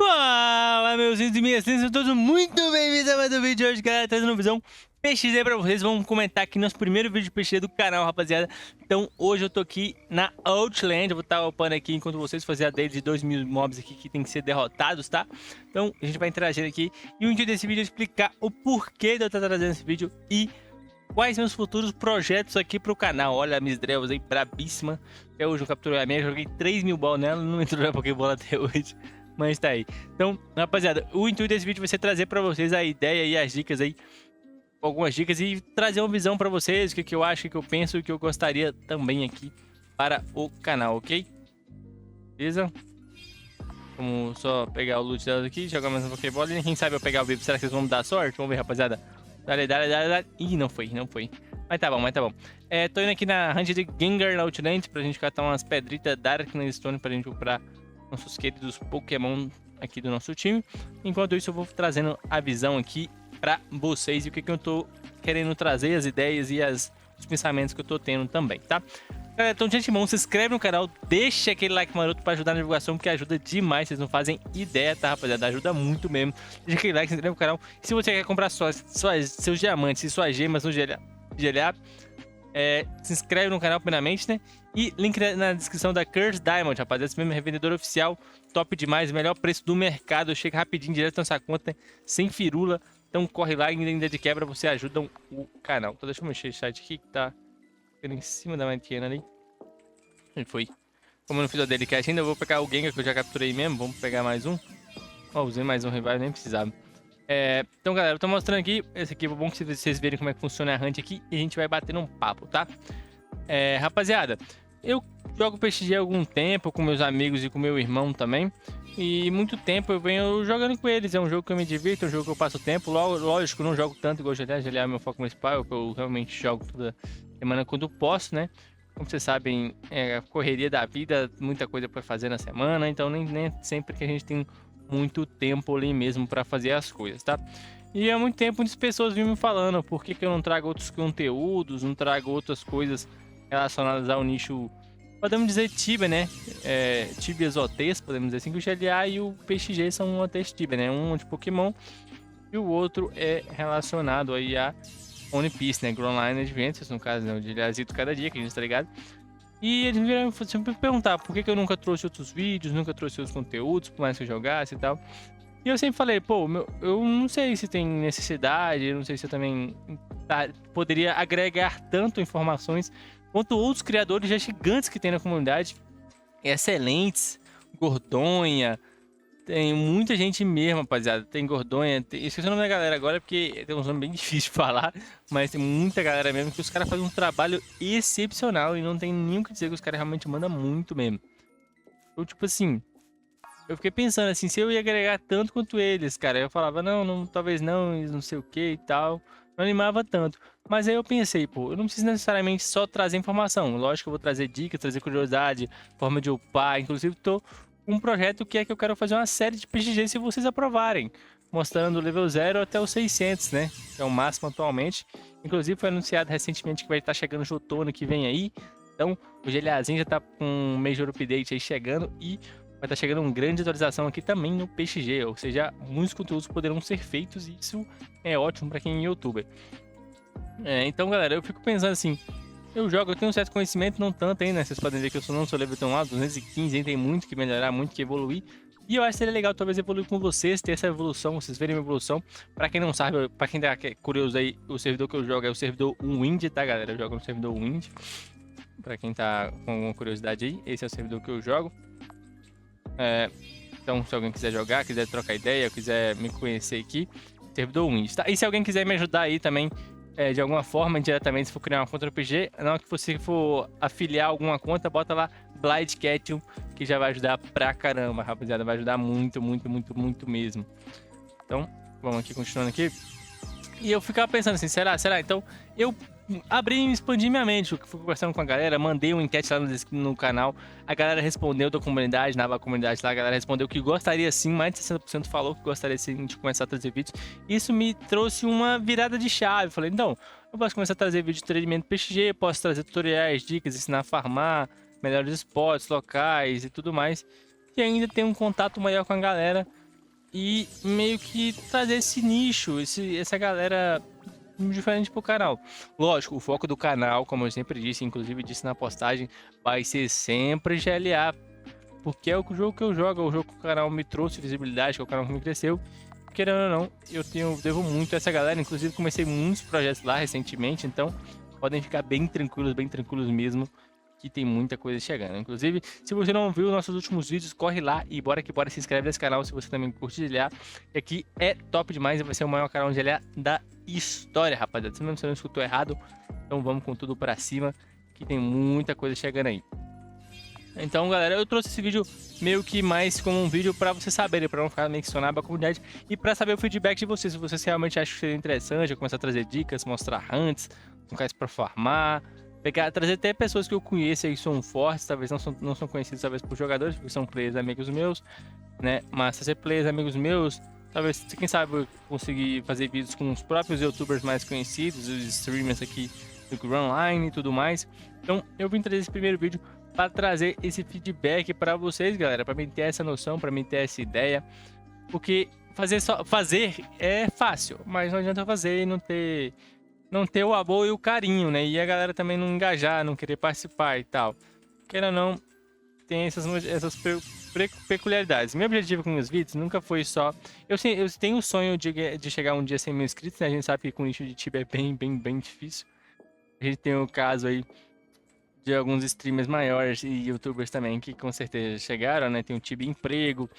Fala, meus lindos e minhas lindas, sejam todos muito bem-vindos a mais um vídeo de hoje, galera, trazendo visão PXZ pra vocês. Vamos comentar aqui nosso primeiro vídeo de PXZ do canal, rapaziada. Então, hoje eu tô aqui na Outland, eu vou estar upando aqui enquanto vocês fazem a daily de 2000 mobs aqui que tem que ser derrotados, tá? Então, a gente vai interagindo aqui. E o intuito desse vídeo é explicar o porquê de eu estar trazendo esse vídeo e quais meus futuros projetos aqui pro canal. Olha a Miss Drevos aí, brabíssima. Até hoje eu capturei a minha, joguei 3.000 balls nela, não entrou na Pokébola até hoje. Mas tá aí. Então, rapaziada, o intuito desse vídeo vai ser trazer pra vocês a ideia e as dicas aí. Algumas dicas e trazer uma visão pra vocês, o que eu acho, o que eu penso e o que eu gostaria também aqui para o canal, ok? Beleza? Vamos só pegar o loot delas aqui, jogar mais uma Pokébola. E quem sabe eu pegar o VIP, será que vocês vão me dar sorte? Vamos ver, rapaziada. Dale. Ih, não foi. Mas tá bom. Tô indo aqui na Range de Gengar na Outland pra gente catar umas pedritas Darkness Stone pra gente comprar nossos queridos Pokémon aqui do nosso time. Enquanto isso eu vou trazendo a visão aqui pra vocês e o que eu tô querendo trazer, as ideias e os pensamentos que eu tô tendo também, tá? Galera, então de antemão, se inscreve no canal, deixa aquele like maroto pra ajudar na divulgação, porque ajuda demais, vocês não fazem ideia, tá, rapaziada? Ajuda muito mesmo. Deixa aquele like, se inscreve no canal. E se você quer comprar seus diamantes e suas gemas no GLA, se inscreve no canal primeiramente, né? E link na descrição da Curse Diamond, rapaziada. Esse mesmo é revendedor oficial, top demais, melhor preço do mercado. Chega rapidinho, direto na nossa conta, né? Sem firula. Então corre lá e ainda de quebra você ajuda o canal. Então deixa eu mexer esse site aqui que tá em cima da mantiana ali. Ele foi. Como eu não fiz o Delicast ainda, eu vou pegar o Gengar que eu já capturei mesmo. Vamos pegar mais um. Ó, usei mais um revive, nem precisava. Então, galera, eu tô mostrando aqui. Esse aqui é bom que vocês verem como é que funciona a hunt aqui. E a gente vai bater um papo, tá? Rapaziada, eu jogo PXG há algum tempo com meus amigos e com meu irmão também. E muito tempo eu venho jogando com eles. É um jogo que eu me divirto, é um jogo que eu passo tempo. Lógico, eu não jogo tanto igual GLA. GLA é meu foco principal, eu realmente jogo toda semana quando posso, né? Como vocês sabem, a correria da vida, muita coisa para fazer na semana. Então nem sempre que a gente tem muito tempo ali mesmo para fazer as coisas, tá? E há muito tempo muitas pessoas vinham me falando por que eu não trago outros conteúdos, não trago outras coisas relacionadas ao nicho, podemos dizer Tibia, né? Tibias OTs, podemos dizer assim, que o GLA e o PXG são OTs Tibia, né? Um de Pokémon e o outro é relacionado aí a One Piece, né? Grand Line Adventures, no caso, né? O GLAzito cada dia, que a gente tá ligado. E eles vieram sempre perguntar por que eu nunca trouxe outros vídeos, nunca trouxe outros conteúdos, por mais que eu jogasse e tal. E eu sempre falei, pô, eu não sei se tem necessidade, eu não sei se eu também poderia agregar tanto informações quanto outros criadores já gigantes que tem na comunidade, excelentes, Gordonha, tem muita gente mesmo, rapaziada, tem Gordonha, esqueci o nome da galera agora porque tem um nome bem difícil de falar, mas tem muita galera mesmo que os caras fazem um trabalho excepcional e não tem nem o que dizer que os caras realmente mandam muito mesmo. Então, tipo assim, eu fiquei pensando assim, se eu ia agregar tanto quanto eles, cara, eu falava, não, talvez não sei o que e tal, não animava tanto. Mas aí eu pensei, pô, eu não preciso necessariamente só trazer informação, lógico que eu vou trazer dicas, trazer curiosidade, forma de upar, inclusive tô com um projeto que eu quero fazer uma série de PXG se vocês aprovarem, mostrando o level 0 até o 600, né, que é o máximo atualmente. Inclusive foi anunciado recentemente que vai estar chegando o outono que vem aí, então o GLAzinho já tá com um Major Update aí chegando e vai estar chegando uma grande atualização aqui também no PXG, ou seja, muitos conteúdos poderão ser feitos e isso é ótimo para quem é youtuber. Então, galera, eu fico pensando assim, eu tenho um certo conhecimento, não tanto ainda, né? Vocês podem ver que eu não sou level tão alto, 215, ainda tem muito que melhorar, muito que evoluir. E eu acho que seria legal talvez evoluir com vocês, ter essa evolução, vocês verem a evolução. Pra quem não sabe, pra quem tá curioso aí, o servidor que eu jogo é o servidor Wind, tá, galera? Eu jogo no servidor Wind. Pra quem tá com alguma curiosidade aí, esse é o servidor que eu jogo. Então, se alguém quiser jogar, quiser trocar ideia, quiser me conhecer aqui, servidor Wind, tá? E se alguém quiser me ajudar aí também, de alguma forma, indiretamente, se for criar uma conta no PG, na hora que você for afiliar alguma conta, bota lá Blind Cat, que já vai ajudar pra caramba, rapaziada. Vai ajudar muito mesmo. Então, vamos aqui, continuando aqui. E eu ficava pensando assim, será? Então, eu abri e expandi minha mente. Eu fui conversando com a galera, mandei uma enquete lá no canal. A galera respondeu da comunidade, na comunidade lá, a galera respondeu que gostaria sim, mais de 60% falou que gostaria sim de começar a trazer vídeos. Isso me trouxe uma virada de chave. Falei, então, eu posso começar a trazer vídeo de treinamento PXG, posso trazer tutoriais, dicas, ensinar a farmar, melhores spots, locais e tudo mais. E ainda ter um contato maior com a galera e meio que trazer esse nicho, essa galera diferente pro canal. Lógico, o foco do canal, como eu sempre disse, inclusive disse na postagem, vai ser sempre GLA, porque é o jogo que eu jogo, é o jogo que o canal me trouxe visibilidade, que é o canal que me cresceu. Querendo ou não, devo muito a essa galera, inclusive comecei muitos projetos lá recentemente, então podem ficar bem tranquilos mesmo, que tem muita coisa chegando. Inclusive, se você não viu nossos últimos vídeos, corre lá e bora que bora, se inscreve nesse canal se você também curte GLA. E aqui é top demais e vai ser o maior canal de GLA da história, rapaziada. Se você não escutou errado, então vamos com tudo pra cima, que tem muita coisa chegando aí. Então, galera, eu trouxe esse vídeo meio que mais como um vídeo pra vocês saberem, pra não ficar meio que sonado a comunidade e pra saber o feedback de vocês. Se vocês realmente acham que seria interessante, eu começar a trazer dicas, mostrar hunts, locais pra farmar, trazer até pessoas que eu conheço aí que são fortes, talvez não são conhecidos talvez por jogadores, porque são players amigos meus, né? Mas se ser players amigos meus, talvez, quem sabe, eu conseguir fazer vídeos com os próprios youtubers mais conhecidos, os streamers aqui do Grunline e tudo mais. Então, eu vim trazer esse primeiro vídeo para trazer esse feedback para vocês, galera, para mim ter essa noção, para mim ter essa ideia, porque fazer é fácil, mas não adianta fazer e não ter o amor e o carinho, né? E a galera também não engajar, não querer participar e tal. Queira ou não, tem essas peculiaridades. Meu objetivo com meus vídeos nunca foi só... Eu tenho o sonho de chegar um dia a 100 mil inscritos, né? A gente sabe que com o nicho de Tibia é bem difícil. A gente tem o caso aí de alguns streamers maiores e youtubers também que com certeza chegaram, né? Tem o Tibia Emprego,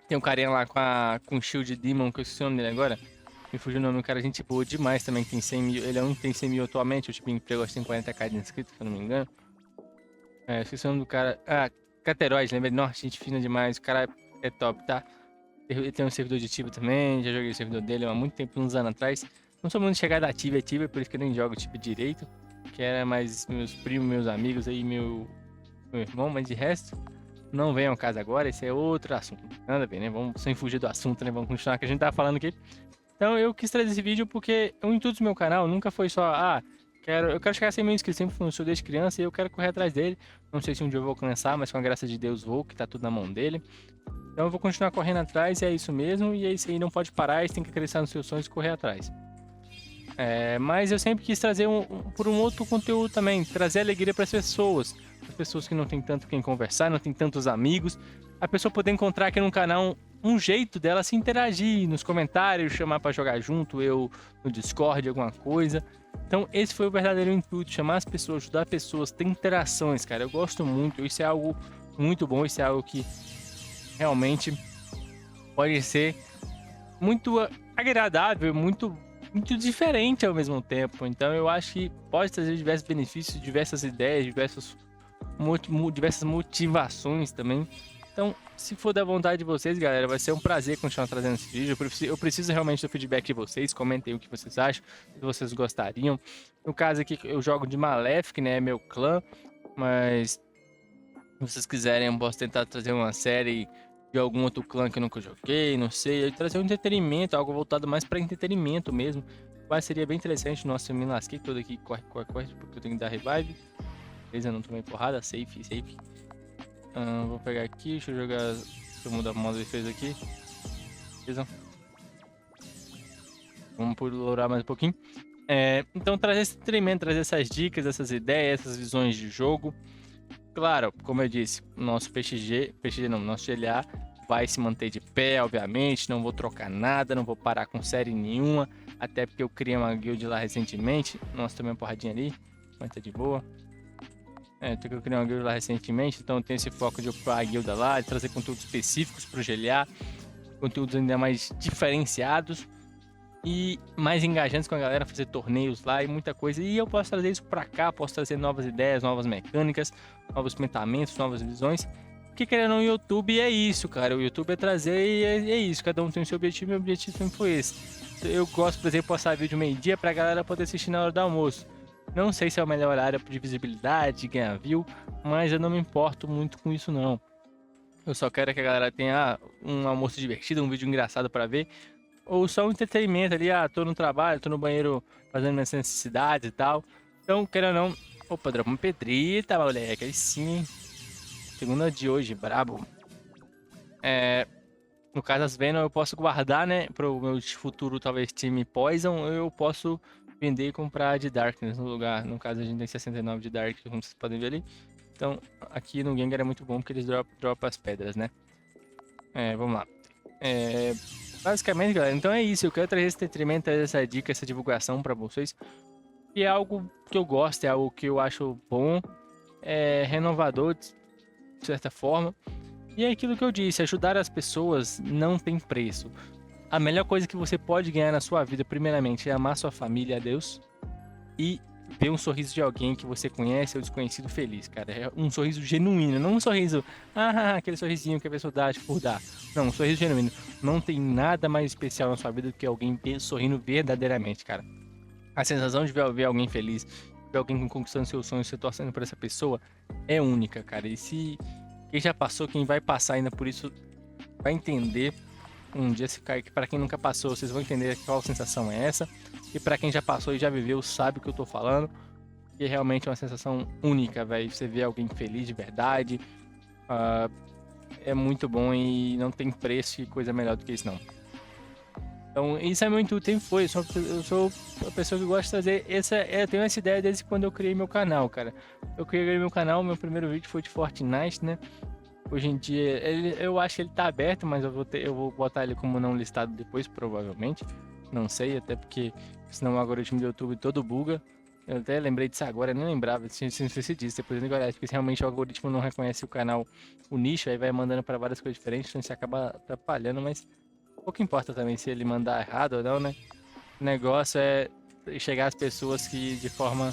tem um carinha lá com o Shield Demon, que eu esqueci o nome dele agora. Me fugiu o nome, um cara gente boa demais também, que tem 100 mil. Ele é um que tem 100 mil atualmente, o Tibia Emprego acho que tem 40k de inscritos, se eu não me engano. Eu esqueci o nome do cara. Ah, Cateroide, lembrei. Nossa, gente fina demais, o cara é top, tá? Ele tem um servidor de Tibia também, já joguei o servidor dele há muito tempo, uns anos atrás. Não sou muito chegado a Tibia, por isso que eu nem jogo Tibia direito. Que era mais meus primos, meus amigos aí, meu irmão, mas de resto, não vem ao caso agora, esse é outro assunto. Nada a ver, né? Vamos sem fugir do assunto, né? Vamos continuar que a gente tava falando aqui. Então eu quis trazer esse vídeo porque o intuito do meu canal nunca foi só, eu quero chegar a 100 mil inscritos, sempre funcionou desde criança e eu quero correr atrás dele. Não sei se um dia eu vou alcançar, mas com a graça de Deus vou, que tá tudo na mão dele. Então eu vou continuar correndo atrás e é isso mesmo, e é isso aí, não pode parar, você tem que acreditar nos seus sonhos e correr atrás. Mas eu sempre quis trazer por um outro conteúdo também, trazer alegria para as pessoas que não tem tanto quem conversar, não tem tantos amigos, a pessoa poder encontrar aqui no canal um jeito dela se interagir nos comentários, chamar para jogar junto, eu no Discord, alguma coisa. Então esse foi o verdadeiro intuito, chamar as pessoas, ajudar pessoas, ter interações, cara. Eu gosto muito, isso é algo muito bom, isso é algo que realmente pode ser muito agradável, muito diferente ao mesmo tempo. Então eu acho que pode trazer diversos benefícios, diversas ideias, diversas motivações também. Então, se for da vontade de vocês, galera, vai ser um prazer continuar trazendo esse vídeo. Eu preciso realmente do feedback de vocês. Comentem o que vocês acham, se vocês gostariam. No caso aqui, eu jogo de Malefic, né? É meu clã. Mas, se vocês quiserem, eu posso tentar trazer uma série de algum outro clã que eu nunca joguei, não sei. Trazer um entretenimento, algo voltado mais para entretenimento mesmo. Mas seria bem interessante. Nossa, eu me lasquei todo aqui. Corre, porque eu tenho que dar revive. Beleza, não tomei porrada. Safe. Vou pegar aqui, deixa eu jogar. Deixa eu mudar o modo de defesa aqui. Beleza. Vamos explorar mais um pouquinho. Então, trazer esse treinamento, trazer essas dicas, essas ideias, essas visões de jogo. Claro, como eu disse, nosso nosso GLA vai se manter de pé, obviamente. Não vou trocar nada, não vou parar com série nenhuma. Até porque eu criei uma guild lá recentemente. Nossa, tomei uma porradinha ali, mas tá de boa. Porque eu criei uma guilda lá recentemente, então eu tenho esse foco de upar a guilda lá, de trazer conteúdos específicos para o GLA, conteúdos ainda mais diferenciados e mais engajantes com a galera, fazer torneios lá e muita coisa. E eu posso trazer isso para cá, posso trazer novas ideias, novas mecânicas, novos pensamentos, novas visões. Porque querendo ou não, o YouTube é isso, cara. O YouTube é trazer e é isso, cada um tem o seu objetivo, meu objetivo sempre foi esse. Eu gosto, por exemplo, de postar vídeo meio-dia para a galera poder assistir na hora do almoço. Não sei se é o melhor horário de visibilidade, de ganhar view, mas eu não me importo muito com isso não. Eu só quero que a galera tenha um almoço divertido, um vídeo engraçado para ver, ou só um entretenimento ali, tô no trabalho, tô no banheiro fazendo minhas necessidades e tal. Então, quero ou não... Opa, dropa uma pedrita, moleque, aí sim. Segunda de hoje, brabo. No caso, as Venom eu posso guardar, né? Para o meu futuro, talvez, time Poison, eu posso vender e comprar de Darkness no lugar. No caso, a gente tem 69 de Dark, como vocês podem ver ali. Então, aqui no Gengar é muito bom porque eles dropam as pedras, né? Vamos lá. Basicamente, galera, então é isso. Eu quero trazer esse detrimento, trazer essa dica, essa divulgação para vocês. E é algo que eu gosto, é algo que eu acho bom, renovador, de certa forma. E é aquilo que eu disse, ajudar as pessoas não tem preço. A melhor coisa que você pode ganhar na sua vida, primeiramente, é amar sua família, a Deus, e ver um sorriso de alguém que você conhece ou desconhecido feliz, cara. É um sorriso genuíno, não um sorriso, aquele sorrisinho que a pessoa dá por dar. Não, um sorriso genuíno. Não tem nada mais especial na sua vida do que alguém sorrindo verdadeiramente, cara. A sensação de ver alguém feliz, ver alguém conquistando seus sonhos, você torcendo por essa pessoa, é única, cara. E se quem já passou, quem vai passar ainda por isso, vai entender um dia se cair, que para quem nunca passou, vocês vão entender qual sensação é essa. E para quem já passou e já viveu, sabe o que eu tô falando. Que realmente é uma sensação única, velho. Você vê alguém feliz de verdade. É muito bom e não tem preço e coisa melhor do que isso, não. Então, isso é meu intuito, sempre foi. Eu sou a pessoa que gosta de trazer. Eu tenho essa ideia desde quando eu criei meu canal, cara. Eu criei meu canal, meu primeiro vídeo foi de Fortnite, né? Hoje em dia, eu acho que ele tá aberto, mas eu vou botar ele como não listado depois, provavelmente. Não sei, até porque senão o algoritmo do YouTube todo buga. Eu até lembrei disso agora, eu não lembrava, se disso, depois eu nem olhar, porque realmente o algoritmo não reconhece o canal, o nicho, aí vai mandando para várias coisas diferentes, então isso acaba atrapalhando, mas pouco importa também se ele mandar errado ou não, né? O negócio é chegar às pessoas que de forma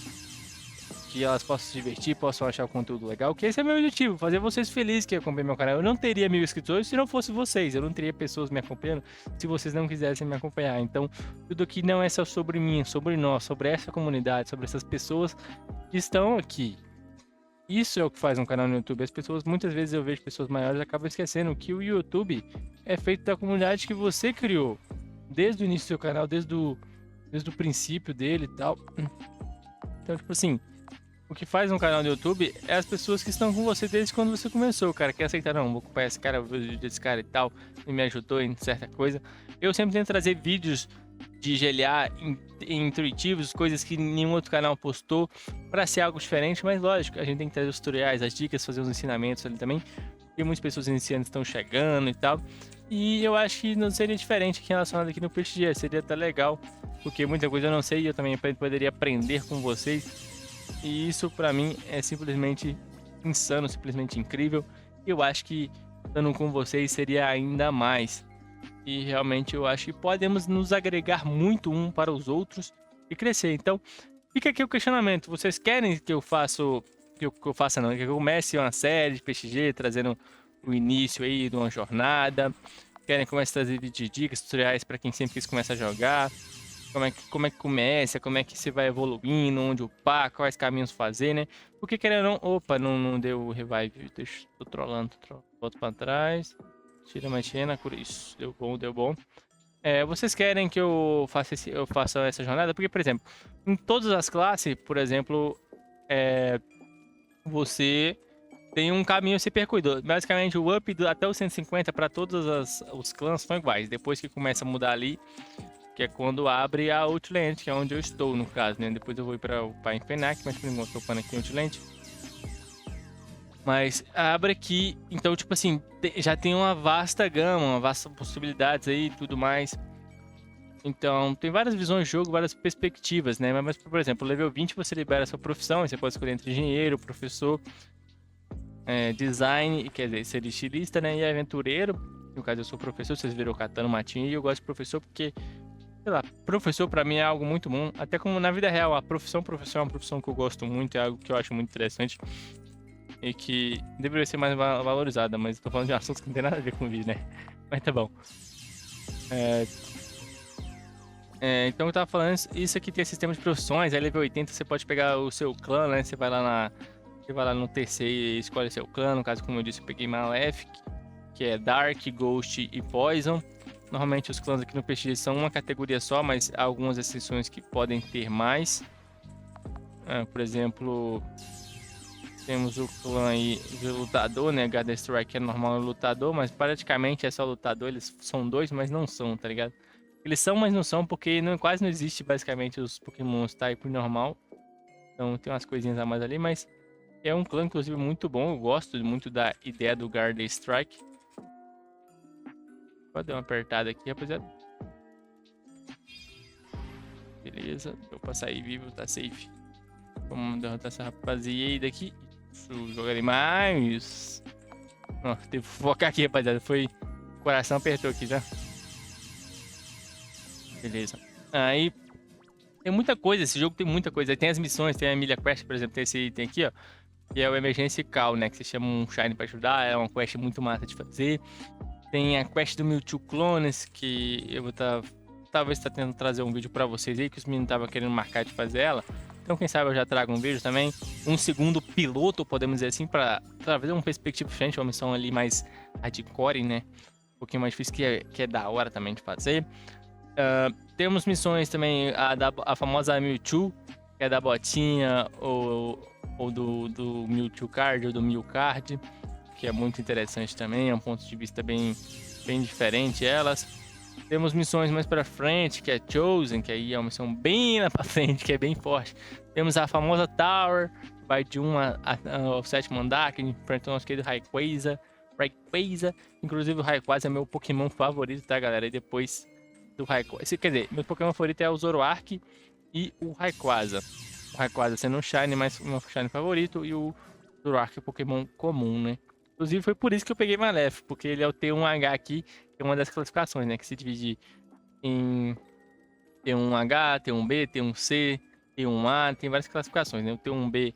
que elas possam se divertir, possam achar o conteúdo legal, que esse é meu objetivo, fazer vocês felizes que acompanham meu canal. Eu não teria 1000 inscritores se não fosse vocês, eu não teria pessoas me acompanhando se vocês não quisessem me acompanhar. Então, tudo aqui não é só sobre mim, sobre nós, sobre essa comunidade, sobre essas pessoas que estão aqui. Isso é o que faz um canal no YouTube. As pessoas, muitas vezes eu vejo pessoas maiores acabam esquecendo que o YouTube é feito da comunidade que você criou. Desde o início do seu canal, desde o princípio dele e tal. Então, tipo assim, o que faz um canal no YouTube é as pessoas que estão com você desde quando você começou, cara. Que aceitaram, não, vou acompanhar esse cara, vou ver o vídeo desse cara e tal. E me ajudou em certa coisa. Eu sempre tento trazer vídeos de GLA intuitivos, coisas que nenhum outro canal postou, para ser algo diferente, mas lógico, a gente tem que trazer os tutoriais, as dicas, fazer os ensinamentos ali também. Tem muitas pessoas iniciantes estão chegando e tal. E eu acho que não seria diferente relacionado aqui no PXG, seria até legal, porque muita coisa eu não sei e eu também poderia aprender com vocês. E isso para mim é simplesmente insano, simplesmente incrível. Eu acho que estando com vocês seria ainda mais. E realmente eu acho que podemos nos agregar muito um para os outros e crescer. Então, fica aqui o questionamento. Vocês querem que eu faça, que eu comece uma série de PXG, trazendo o início aí de uma jornada? Querem que comece a trazer vídeos de dicas, tutoriais para quem sempre quis começar a jogar? Como é que começa, como é que você vai evoluindo, onde upar, quais caminhos fazer, né? Porque querendo ou não... Opa, não deu revive, tô trolando, volto para trás. Tira mais Xena, por isso. Deu bom. Vocês querem que eu faça essa jornada? Porque, por exemplo, em todas as classes, por exemplo, você tem um caminho a ser percorrido. Basicamente, o up até o 150 para todos os clãs são iguais. Depois que começa a mudar ali, que é quando abre a Outland, que é onde eu estou, no caso, né? Depois eu vou ir para o Fenac, mas por enquanto eu tô upando aqui em Outland. Mas abre aqui, então, tipo assim, já tem uma vasta gama, uma vasta possibilidades aí e tudo mais. Então, tem várias visões de jogo, várias perspectivas, né? Mas, por exemplo, level 20 você libera a sua profissão, você pode escolher entre engenheiro, professor, design, quer dizer, ser estilista, né? E aventureiro. No caso, eu sou professor, vocês viram catando matinho, e eu gosto de professor porque, sei lá, professor pra mim é algo muito bom. Até como na vida real, a profissão professor é uma profissão que eu gosto muito, é algo que eu acho muito interessante. E que deveria ser mais valorizada, mas tô falando de assuntos que não tem nada a ver com o vídeo, né? Mas tá bom. Então eu tava falando, isso aqui tem sistema de profissões, aí level 80 você pode pegar o seu clã, né? Você vai lá no TC e escolhe seu clã. No caso, como eu disse, eu peguei Malefic, que é Dark, Ghost e Poison. Normalmente os clãs aqui no PXG são uma categoria só, mas há algumas exceções que podem ter mais. Por exemplo... Temos o clã aí de lutador, né? Garden Strike é normal lutador, mas praticamente é só lutador. Eles são dois, mas não são, tá ligado? Eles são, mas não são, porque quase não existe basicamente os Pokémons Type normal. Então tem umas coisinhas a mais ali, mas é um clã, inclusive, muito bom. Eu gosto muito da ideia do Garden Strike. Pode dar uma apertada aqui, rapaziada. Beleza, deu pra sair vivo, tá safe. Vamos derrotar essa rapaziada aqui. Isso, jogarei mais. Ó, teve que focar aqui, rapaziada. O coração apertou aqui já. Beleza. Aí tem muita coisa, esse jogo tem muita coisa. Aí tem as missões, tem a Emilia Quest, por exemplo, tem esse item aqui, ó. Que é o Emergency Call, né? Que você chama um Shine pra ajudar. É uma quest muito massa de fazer. Tem a quest do Mewtwo Clones, que eu vou talvez tá tentando trazer um vídeo pra vocês aí, que os meninos estavam querendo marcar de fazer ela. Então, quem sabe eu já trago um vídeo também. Um segundo piloto, podemos dizer assim, pra trazer uma perspectiva diferente, uma missão ali mais hardcore, né? Um pouquinho mais difícil, que é da hora também de fazer. Temos missões também, a famosa Mewtwo, que é da botinha, ou do Mewtwo Card, ou do Mew Card, que é muito interessante também, é um ponto de vista bem diferente elas. Temos missões mais pra frente, que é Chosen, que aí é uma missão bem lá pra frente, que é bem forte. Temos a famosa Tower, vai de 1 ao 7º andar, que enfrenta o nosso querido Rayquaza. Inclusive o Rayquaza é meu Pokémon favorito, tá, galera? E depois do Rayquaza, quer dizer, meu Pokémon favorito é o Zoroark e o Rayquaza. O Rayquaza sendo um Shine, mas o meu Shine favorito, e o Zoroark é Pokémon comum, né? Inclusive foi por isso que eu peguei Maléfico, porque ele é o T1H aqui, que é uma das classificações, né? Que se divide em T1H, T1B, T1C, T1A, tem várias classificações, né? O T1B,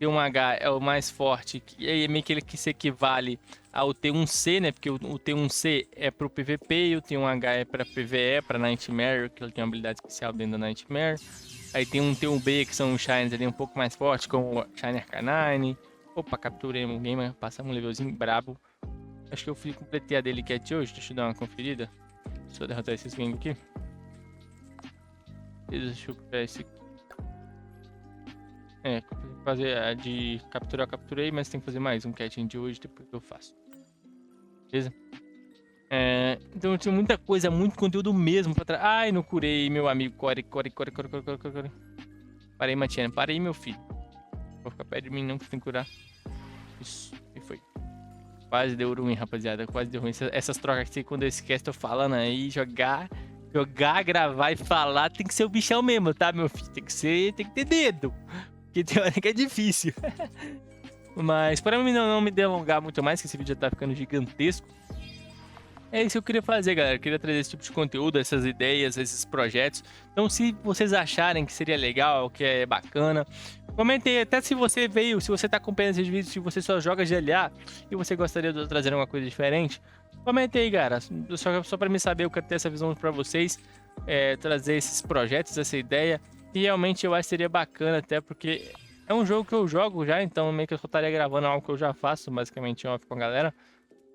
T1H é o mais forte, e aí é meio que ele que se equivale ao T1C, né? Porque o T1C é pro PVP e o T1H é pra PVE, pra Nightmare, que ele tem uma habilidade especial dentro da Nightmare. Aí tem um T1B, que são os Shines ali um pouco mais fortes, como o Shine Arcanine. Opa, capturei um gamer, passamos um levelzinho brabo. Acho que eu completei a dele cat hoje, deixa eu dar uma conferida. Deixa eu derrotar esses gangues aqui. Deixa eu pegar esse aqui. Fazer a de capturar, eu capturei, mas tem que fazer mais um catching de hoje, depois eu faço. Beleza? Então tinha muita coisa, muito conteúdo mesmo pra trás. Ai, não curei, meu amigo. Core. Parei, Matiana. Parei, meu filho. Vou ficar perto de mim não, que tem que curar. Isso, e foi. Quase deu ruim, rapaziada. Quase deu ruim. Essas trocas que quando eu esqueço, tô falando aí, jogar, gravar e falar, tem que ser o bichão mesmo, tá, meu filho? Tem que ter dedo. Porque tem hora que é difícil. Mas, para mim não me delongar muito mais, que esse vídeo já tá ficando gigantesco. É isso que eu queria fazer, galera. Eu queria trazer esse tipo de conteúdo, essas ideias, esses projetos. Então, se vocês acharem que seria legal, que é bacana, comentem. Até se você tá acompanhando esses vídeos, se você só joga GLA e você gostaria de trazer alguma coisa diferente, comentem aí, cara. Só pra me saber, eu quero ter essa visão pra vocês, trazer esses projetos, essa ideia. E realmente eu acho que seria bacana, até porque é um jogo que eu jogo já, então meio que eu só estaria gravando algo que eu já faço, basicamente off com a galera.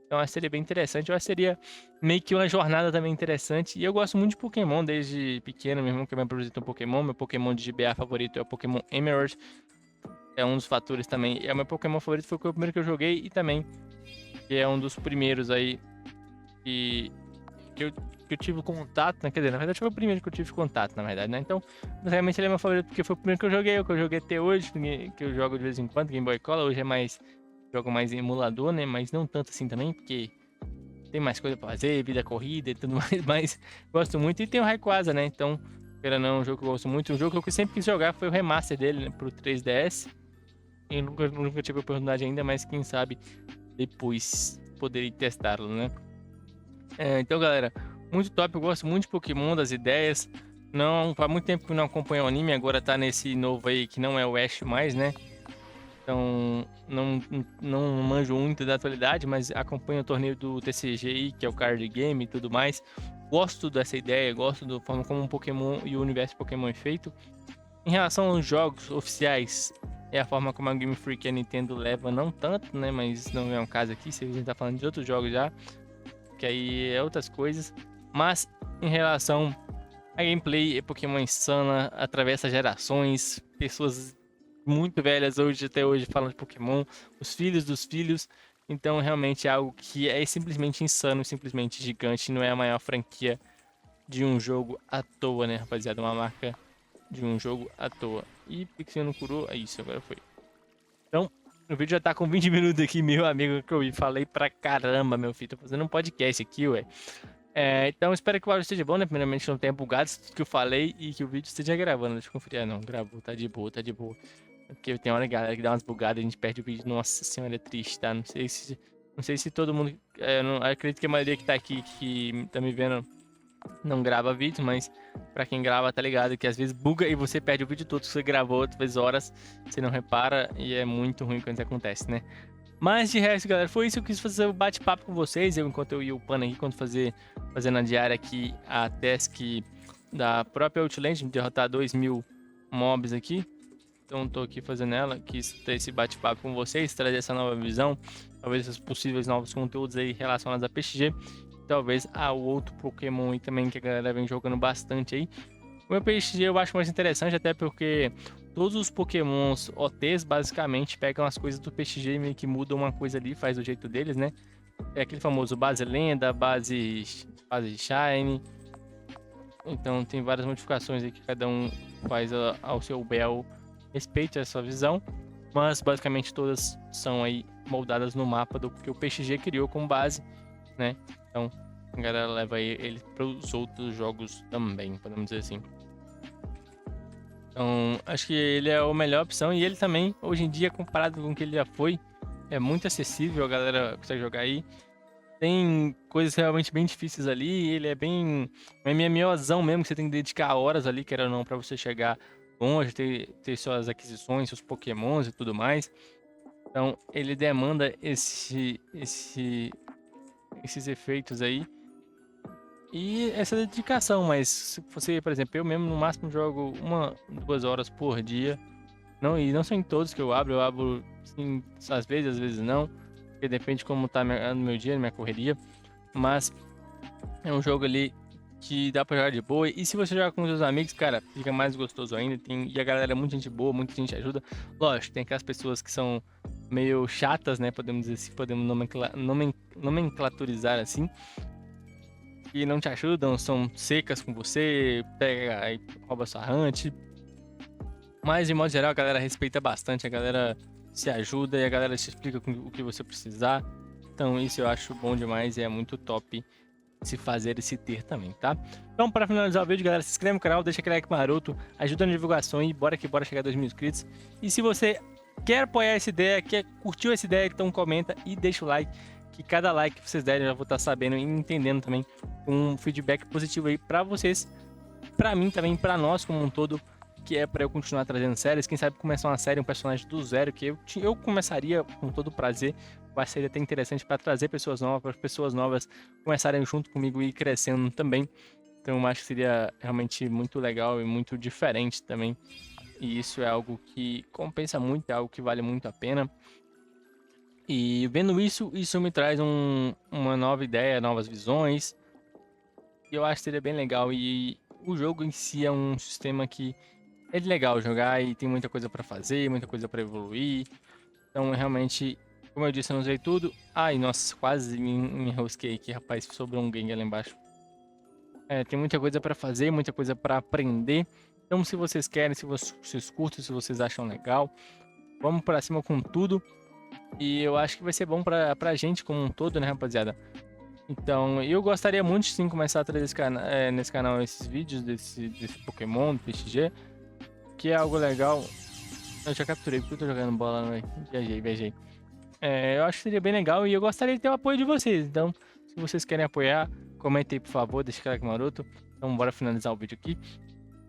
Então acho que seria bem interessante. Eu acho que seria meio que uma jornada também interessante. E eu gosto muito de Pokémon desde pequeno. Meu irmão que me apresentou Pokémon. Meu Pokémon de GBA favorito é o Pokémon Emerald. É um dos fatores também. É o meu Pokémon favorito, foi o primeiro que eu joguei. E também que é um dos primeiros aí que eu tive contato, né? Quer dizer, na verdade foi o primeiro que eu tive contato, na verdade, né? Então, realmente ele é meu favorito porque foi o primeiro que eu joguei. O que eu joguei até hoje, que eu jogo de vez em quando, Game Boy Color. Hoje é mais... jogo mais em emulador, né? Mas não tanto assim também, porque tem mais coisa pra fazer, vida corrida e tudo mais, mas gosto muito. E tem o Rayquaza, né? Então, queira não, um jogo que eu gosto muito. Um jogo que eu sempre quis jogar foi o remaster dele, né? Pro 3DS. Eu nunca tive a oportunidade ainda, mas quem sabe depois poderia testá-lo, né? Então, galera, muito top. Eu gosto muito de Pokémon, das ideias. Não, faz muito tempo que eu não acompanho o anime, agora tá nesse novo aí que não é o Ash mais, né? Então, não manjo muito da atualidade, mas acompanho o torneio do TCG, que é o card game e tudo mais. Gosto dessa ideia, gosto da forma como o Pokémon e o universo Pokémon é feito. Em relação aos jogos oficiais, é a forma como a Game Freak e a Nintendo leva, não tanto, né? Mas não é um caso aqui, se a gente tá falando de outros jogos já, que aí é outras coisas. Mas, em relação a gameplay, Pokémon insana, atravessa gerações, pessoas muito velhas hoje, até hoje, falam de Pokémon, os filhos dos filhos. Então, realmente é algo que é simplesmente insano, simplesmente gigante. Não é a maior franquia de um jogo à toa, né, rapaziada? Uma marca de um jogo à toa. E Pixel não curou, é isso, agora foi. Então, o vídeo já tá com 20 minutos aqui, meu amigo, que eu falei pra caramba, meu filho. Tô fazendo um podcast aqui, ué. Então, espero que o áudio esteja bom, né? Primeiramente, não tenha bugado tudo que eu falei e que o vídeo esteja gravando. Deixa eu conferir. Ah, não, gravou, tá de boa, tá de boa. Porque tem hora, galera, que dá umas bugadas e a gente perde o vídeo. Nossa senhora, é triste, tá? Não sei se todo mundo... eu não acredito que a maioria que tá aqui, que tá me vendo, não grava vídeo, mas pra quem grava, tá ligado? Que às vezes buga e você perde o vídeo todo que você gravou, outras vezes horas, você não repara e é muito ruim quando isso acontece, né? Mas de resto, galera, foi isso que eu quis fazer o bate-papo com vocês. Enquanto eu ia upando aqui, quando fazendo a diária aqui, a task da própria Outland, derrotar 2000 mobs aqui. Então tô aqui fazendo ela, quis ter esse bate-papo com vocês, trazer essa nova visão, talvez esses possíveis novos conteúdos aí relacionados a PXG, talvez ao outro Pokémon aí também que a galera vem jogando bastante aí. O meu PXG eu acho mais interessante, até porque todos os Pokémons OTs basicamente pegam as coisas do PXG e meio que mudam uma coisa ali, faz do jeito deles, né? É aquele famoso base lenda, base shine. Então tem várias modificações aí que cada um faz ao seu bel respeito a sua visão, mas basicamente todas são aí moldadas no mapa do que o PXG criou como base, né? Então a galera leva ele para os outros jogos também, podemos dizer assim. Então acho que ele é a melhor opção e ele também, hoje em dia, comparado com o que ele já foi, é muito acessível, a galera consegue jogar aí. Tem coisas realmente bem difíceis ali, ele é bem MMOzão mesmo, que você tem que dedicar horas ali, querendo ou não, para você chegar longe, ter suas aquisições, seus Pokémons e tudo mais. Então ele demanda esses efeitos aí e essa dedicação, mas se você, por exemplo, eu mesmo no máximo jogo 1-2 horas por dia, e não são em todos que eu abro sim, às vezes não, porque depende de como tá no meu dia, na minha correria, mas é um jogo ali que dá pra jogar de boa. E se você jogar com os seus amigos, cara, fica mais gostoso ainda. E a galera é muita gente boa, muita gente ajuda. Lógico, tem aquelas pessoas que são meio chatas, né? Podemos dizer assim, podemos nomenclaturizar assim. E não te ajudam, são secas com você, pega e rouba sua hunt. Mas, de modo geral, a galera respeita bastante, a galera se ajuda e a galera te explica o que você precisar. Então, isso eu acho bom demais e é muito top se fazer e se ter também, tá? Então, para finalizar o vídeo, galera, se inscreve no canal, deixa aquele like maroto, ajuda na divulgação e bora chegar a 2.000 inscritos. E se você quer apoiar essa ideia, curtiu essa ideia, então comenta e deixa o like, que cada like que vocês derem eu já vou estar sabendo e entendendo também, um feedback positivo aí para vocês, para mim também, para nós como um todo, que é para eu continuar trazendo séries. Quem sabe começar uma série, um personagem do zero, que eu começaria com todo prazer. Vai ser até interessante para trazer pessoas novas, para as pessoas novas começarem junto comigo e ir crescendo também. Então eu acho que seria realmente muito legal e muito diferente também. E isso é algo que compensa muito, é algo que vale muito a pena. E vendo isso me traz uma nova ideia, novas visões. E eu acho que seria bem legal. E o jogo em si é um sistema que é legal jogar e tem muita coisa para fazer, muita coisa para evoluir. Então realmente, como eu disse, eu não usei tudo. Ai, nossa, quase me enrosquei aqui, rapaz. Sobrou um Gengar lá embaixo. Tem muita coisa para fazer, muita coisa para aprender. Então, se vocês querem, se vocês curtem, se vocês acham legal, vamos para cima com tudo. E eu acho que vai ser bom pra gente como um todo, né, rapaziada? Então, eu gostaria muito sim começar a trazer nesse canal esses vídeos desse Pokémon, do PXG, que é algo legal. Eu já capturei, porque eu tô jogando bola, né? Viajei. Eu acho que seria bem legal e eu gostaria de ter o apoio de vocês. Então, se vocês querem apoiar, comentem aí, por favor, deixa o like maroto. Então, bora finalizar o vídeo aqui.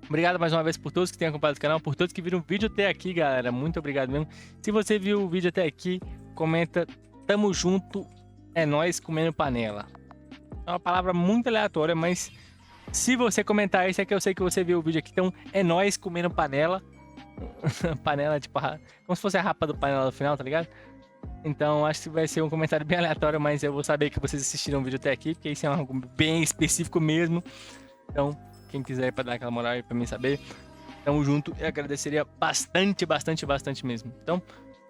Obrigado mais uma vez por todos que têm acompanhado o canal, por todos que viram o vídeo até aqui, galera. Muito obrigado mesmo. Se você viu o vídeo até aqui, comenta, tamo junto, é nóis comendo panela. É uma palavra muito aleatória, mas se você comentar isso é que eu sei que você viu o vídeo aqui. Então, é nóis comendo panela. Panela, tipo, como se fosse a rapa do panela no final, tá ligado? Então, acho que vai ser um comentário bem aleatório, mas eu vou saber que vocês assistiram o vídeo até aqui, porque isso é algo bem específico mesmo. Então, quem quiser ir pra dar aquela moral aí pra mim saber. Tamo junto e agradeceria bastante, bastante, bastante mesmo. Então,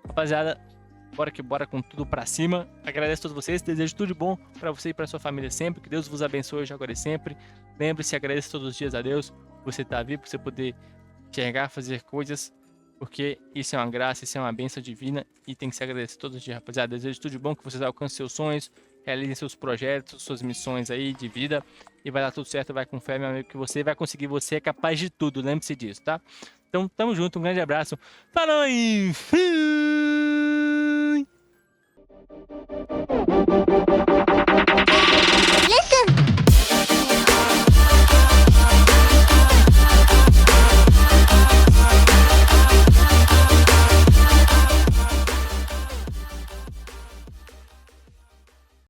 rapaziada, bora que bora com tudo pra cima. Agradeço a todos vocês, desejo tudo de bom pra você e pra sua família sempre. Que Deus vos abençoe hoje, agora e sempre. Lembre-se, agradeça todos os dias a Deus por você estar vivo, por você poder enxergar, fazer coisas, porque isso é uma graça, isso é uma bênção divina e tem que se agradecer todos os dias, rapaziada. Desejo tudo de bom, que vocês alcancem seus sonhos, realizem seus projetos, suas missões aí de vida e vai dar tudo certo, vai com fé, meu amigo, que você vai conseguir, você é capaz de tudo, lembre-se disso, tá? Então, tamo junto, um grande abraço, falou e fui!